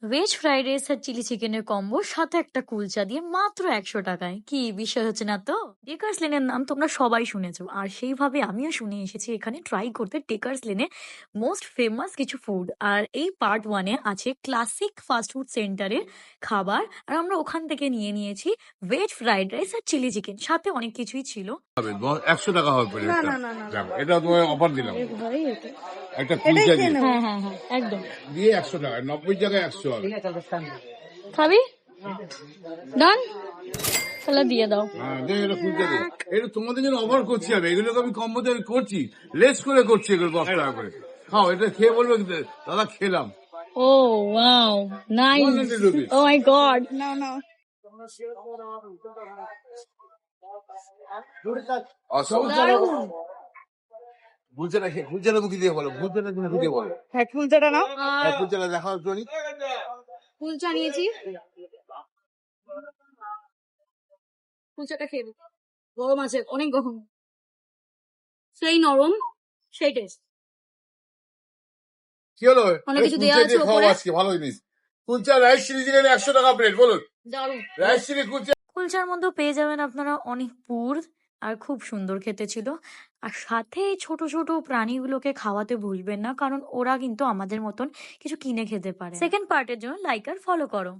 Veg fried rice আর chilli চিকেনের combo সাথে একটা কুলচা দিয়ে মাত্র 100 টাকায়। কি বিশ্বাস হচ্ছে না তো? টেকার্স লেনের নাম তোমরা সবাই শুনেছো, আর সেইভাবে আমিও শুনে এসেছি এখানে ট্রাই করতে টেকার্স লেনে মোস্ট ফেমাস কিছু ফুড। আর এই পার্ট ওয়ানে আছে ক্লাসিক ফাস্টফুড সেন্টারের খাবার, আর আমরা ওখান থেকে নিয়ে নিয়েছি ভেজ ফ্রাইড রাইস আর চিলি চিকেন, সাথে অনেক কিছুই ছিল। হবে 100 টাকা হবে না প্লেটটা। না না না না দেখো এটা তোমায় অফার দিলাম, ভাই এটা একটা এটাই কুলচা খেয়ে দিয়ে নেবো। হ্যাঁ হ্যাঁ হ্যাঁ, একদম। দিয়ে 100 টাকা, 90 জায়গায় 100 হবে। খাবি? ডান, তাহলে দিয়ে দাও। হ্যাঁ দিয়ে এটা কুলচা দিয়ে, এটা তোমাদের জন্য অফার করছি আমি, এগুলোকে আমি কম্বোতে আমি করছি, লেস করে করছি এগুলো 10 টাকা করে। খাও, এটা খেয়ে বলবে কিন্তু, দাদা খেলাম। ও ওয়াও, নাইস। 100 rupees। ও মাই গড। না না অসম কুলচাটা মুখি দিয়ে বলো, কুলচাটা মুখি দিয়ে বলো। হ্যাঁ কুলচাটা নাও। কুলচাটা দেখাও একটু। কুলচা নিয়েছি, কুলচাটা খেয়ে নি। গরম আছে, অনেক গরম, সেই নরম, সেই টেস্ট। কি হলো? অনেক কিছু দেয়া কুলচা আছে দিয়ে খাও ওপরে। আজকে, ভালো জিনিস। কুলচা রাইস চিলি চিকেন 100 টাকা প্লেট, বলুন। দারুণ। Rice chilli kulcha. কুলচার মধ্যে পেয়ে যাবেন আপনারা অনেক পুর, আর খুব সুন্দর খেতে ছিল। আর সাথে এই ছোট ছোট প্রাণীগুলোকে খাওয়াতে ভুলবেন না, কারণ ওরা কিন্তু আমাদের মতন কিছু কিনে খেতে পারে। সেকেন্ড পার্টের জন্য লাইক আর ফলো করো।